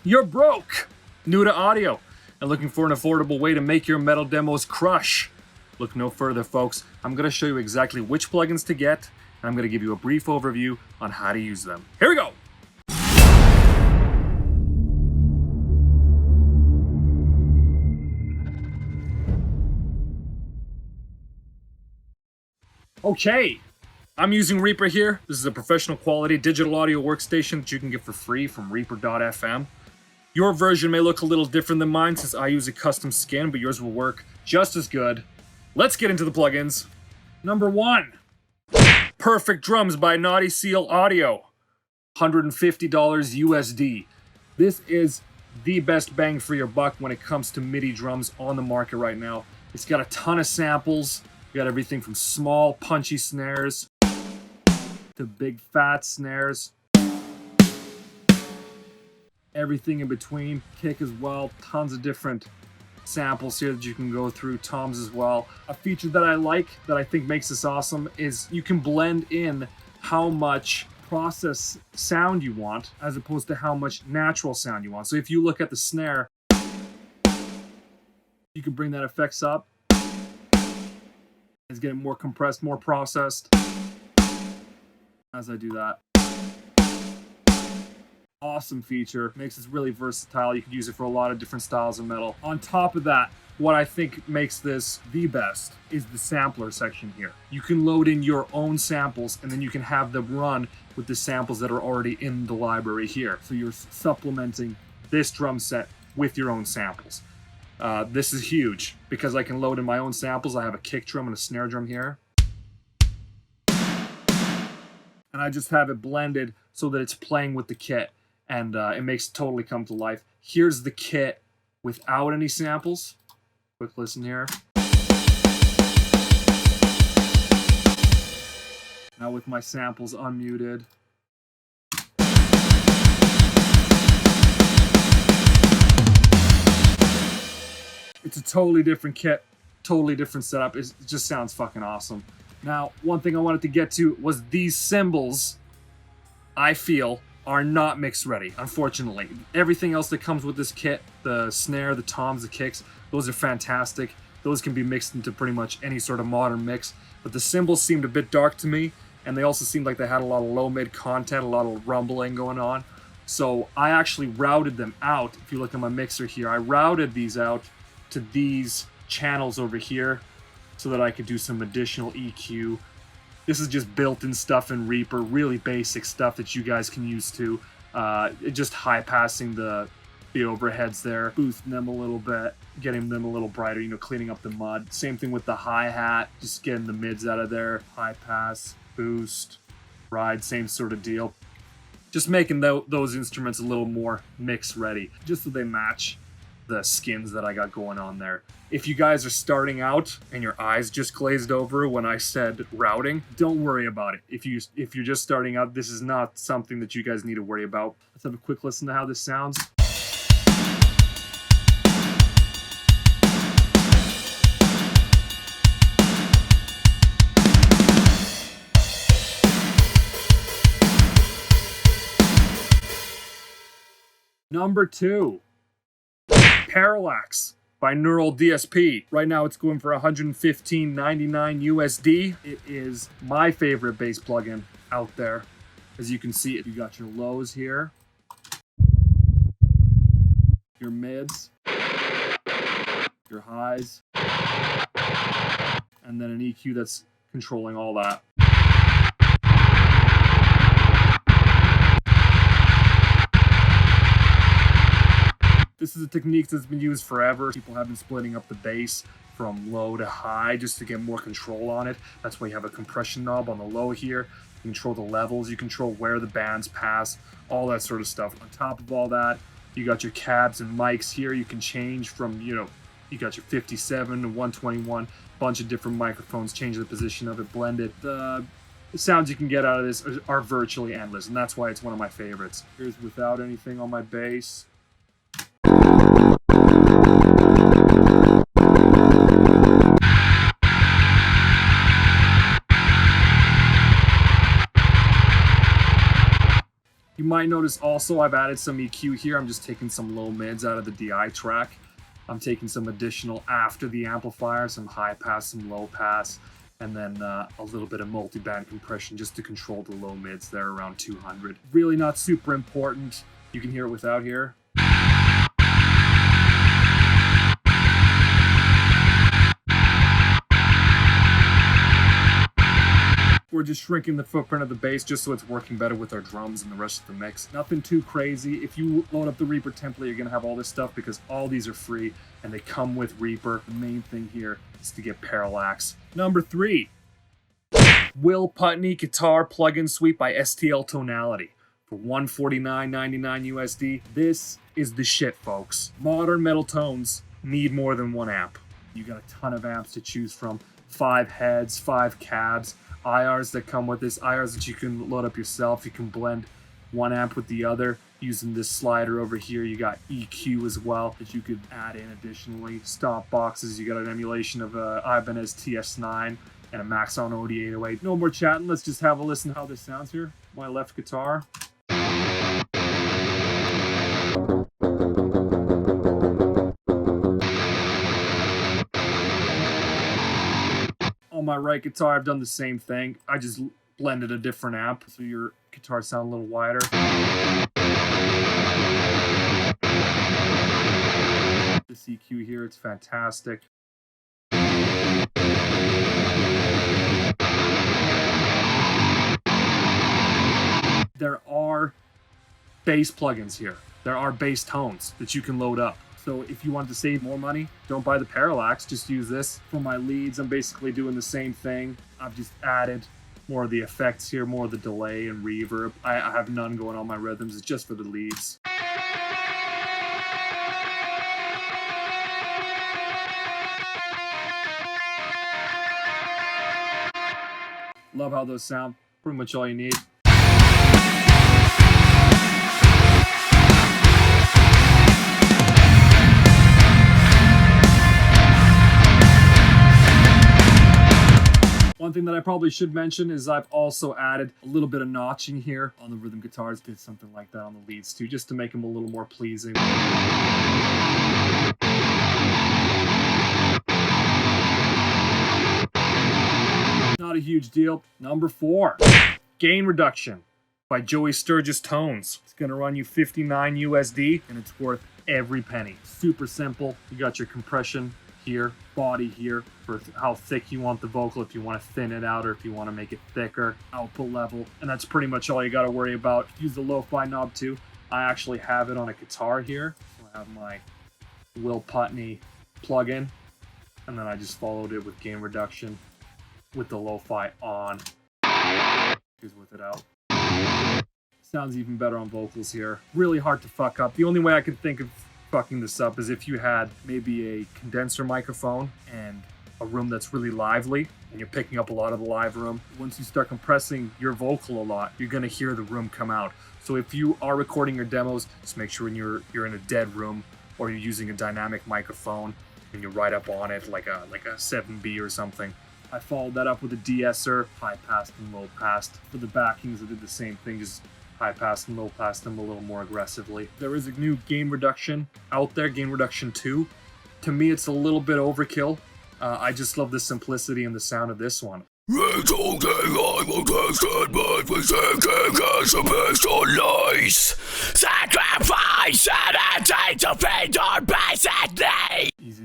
You're broke, new to audio, and looking for an affordable way to make your metal demos crush. Look no further, folks. I'm going to show you exactly which plugins to get, and I'm going to give you a brief overview on how to use them. Here we go! Okay, I'm using Reaper here. This is a professional quality digital audio workstation that you can get for free from Reaper.fm. Your version may look a little different than mine since I use a custom skin, but yours will work just as good. Let's get into the plugins. Number 1, Perfect Drums by Naughty Seal Audio, $150 USD. This is the best bang for your buck when it comes to MIDI drums on the market right now. It's got a ton of samples. You got everything from small, punchy snares to big, fat snares. Everything in between, kick as well, tons of different samples here that you can go through, toms as well. A feature that I like, that I think makes this awesome, is you can blend in how much process sound you want as opposed to how much natural sound you want. So if you look at the snare, you can bring that effects up. It's getting more compressed, more processed as I do that. Awesome feature, makes this really versatile. You can use it for a lot of different styles of metal. On top of that, what I think makes this the best is the sampler section here. You can load in your own samples and then you can have them run with the samples that are already in the library here. So you're supplementing this drum set with your own samples. This is huge because I can load in my own samples. I have a kick drum and a snare drum here. And I just have it blended so that it's playing with the kit. And it makes it totally come to life. Here's the kit without any samples. Quick listen here. Now with my samples unmuted. It's a totally different kit, totally different setup. It just sounds fucking awesome. Now, one thing I wanted to get to was these cymbals, I feel, are not mix ready, unfortunately. Everything else that comes with this kit, the snare, the toms, the kicks, those are fantastic. Those can be mixed into pretty much any sort of modern mix. But the cymbals seemed a bit dark to me, and they also seemed like they had a lot of low-mid content, a lot of rumbling going on. So I actually routed them out. If you look at my mixer here, I routed these out to these channels over here so that I could do some additional EQ. This is just built-in stuff in Reaper, really basic stuff that you guys can use too. Just high-passing the overheads there, boosting them a little bit, getting them a little brighter, you know, cleaning up the mud. Same thing with the hi-hat, just getting the mids out of there. High pass, boost, ride, same sort of deal. Just making those instruments a little more mix-ready, just so they match the skins that I got going on there. If you guys are starting out and your eyes just glazed over when I said routing, don't worry about it. If you're just starting out, this is not something that you guys need to worry about. Let's have a quick listen to how this sounds. Number 2, Parallax by Neural DSP. Right now it's going for $115.99 USD. It is my favorite bass plugin out there. As you can see, you got your lows here, your mids, your highs, and then an EQ that's controlling all that. This is a technique that's been used forever. People have been splitting up the bass from low to high just to get more control on it. That's why you have a compression knob on the low here. You control the levels, you control where the bands pass, all that sort of stuff. On top of all that, you got your cabs and mics here. You can change from, you know, you got your 57 to 121, bunch of different microphones, change the position of it, blend it. The sounds you can get out of this are virtually endless, and that's why it's one of my favorites. Here's without anything on my bass. You might notice also I've added some EQ here. I'm just taking some low mids out of the DI track. I'm taking some additional after the amplifier, some high pass, some low pass, and then a little bit of multi-band compression just to control the low mids there around 200. Really not super important. You can hear it without here. We're just shrinking the footprint of the bass just so it's working better with our drums and the rest of the mix. Nothing too crazy. If you load up the Reaper template, you're gonna have all this stuff because all these are free and they come with Reaper. The main thing here is to get Parallax. Number 3, Will Putney Guitar Plugin Suite by STL-Tonality for $149.99 USD. This is the shit, folks. Modern metal tones need more than one amp. You got a ton of amps to choose from. 5 heads, 5 cabs, IRs that come with this, IRs that you can load up yourself. You can blend one amp with the other using this slider over here. You got EQ as well that you could add in additionally. Stomp boxes, you got an emulation of a Ibanez TS9 and a Maxon OD808. No more chatting, let's just have a listen to how this sounds here. My left guitar. On my right guitar, I've done the same thing. I just blended a different amp so your guitar sounds a little wider. This EQ here, it's fantastic. There are bass plugins here. There are bass tones that you can load up. So if you want to save more money, don't buy the Parallax, just use this. For my leads, I'm basically doing the same thing. I've just added more of the effects here, more of the delay and reverb. I have none going on my rhythms, it's just for the leads. Love how those sound, pretty much all you need. One thing that I probably should mention is I've also added a little bit of notching here on the rhythm guitars. Did something like that on the leads too, just to make them a little more pleasing. Not a huge deal. Number 4, Gain Reduction by Joey Sturgis Tones. It's gonna run you $59 USD and it's worth every penny. Super simple. You got your compression here, body here for how thick you want the vocal, if you want to thin it out or if you want to make it thicker, output level, and that's pretty much all you got to worry about. Use the lo-fi knob too. I actually have it on a guitar here. So I have my Will Putney plugin, and then I just followed it with gain reduction with the lo-fi on. Just with it out. Sounds even better on vocals here. Really hard to fuck up. The only way I can think of fucking this up is if you had maybe a condenser microphone and a room that's really lively and you're picking up a lot of the live room. Once you start compressing your vocal a lot, you're gonna hear the room come out. So if you are recording your demos, just make sure when you're in a dead room or you're using a dynamic microphone and you're right up on it like a 7B or something. I followed that up with a de-esser, high passed and low passed. For the backings, I did the same thing, just high pass and low pass them a little more aggressively. There is a new gain reduction out there, gain reduction 2. To me, it's a little bit overkill. I just love the simplicity and the sound of this one. Easy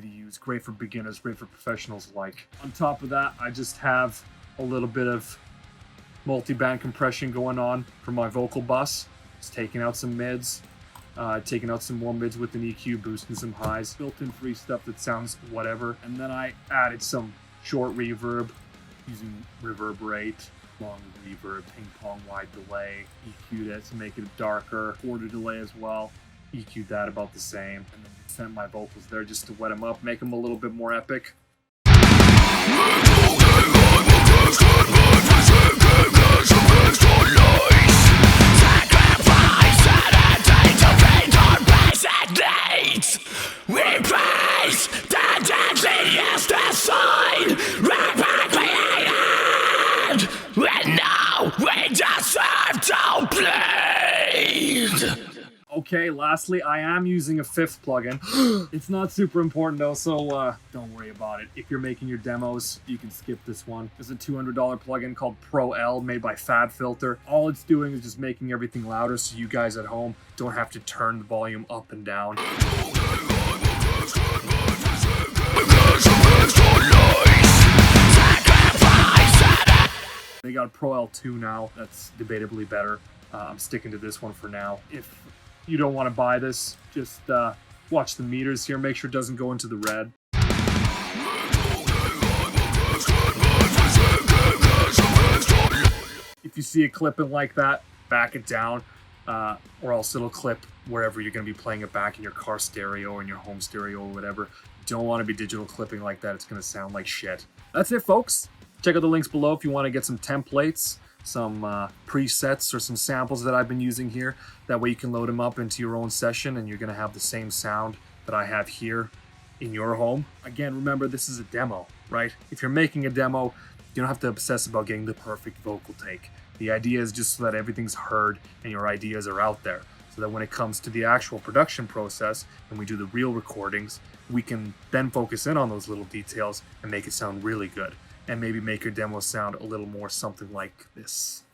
to use, great for beginners, great for professionals alike. On top of that, I just have a little bit of multi-band compression going on for my vocal bus. Just taking out some mids, taking out some more mids with an EQ, boosting some highs, built-in free stuff that sounds whatever. And then I added some short reverb using reverberate, long reverb, ping pong wide delay, EQ'd it to make it darker, quarter delay as well. EQ'd that about the same, and then sent my vocals there just to wet them up, make them a little bit more epic. We just have to play. Okay, lastly, I am using a fifth plugin. It's not super important though, so don't worry about it. If you're making your demos, you can skip this one. It's a $200 plugin called Pro L, made by FabFilter. All it's doing is just making everything louder so you guys at home don't have to turn the volume up and down. They got a Pro L2 now. That's debatably better. I'm sticking to this one for now. If you don't want to buy this, just watch the meters here. Make sure it doesn't go into the red. If you see it clipping like that, back it down, or else it'll clip wherever you're going to be playing it back, in your car stereo or in your home stereo or whatever. Don't want to be digital clipping like that. It's going to sound like shit. That's it, folks. Check out the links below if you want to get some templates, some presets, or some samples that I've been using here. That way you can load them up into your own session and you're going to have the same sound that I have here in your home. Again, remember, this is a demo, right? If you're making a demo, you don't have to obsess about getting the perfect vocal take. The idea is just so that everything's heard and your ideas are out there, so that when it comes to the actual production process and we do the real recordings, we can then focus in on those little details and make it sound really good, and maybe make your demo sound a little more something like this.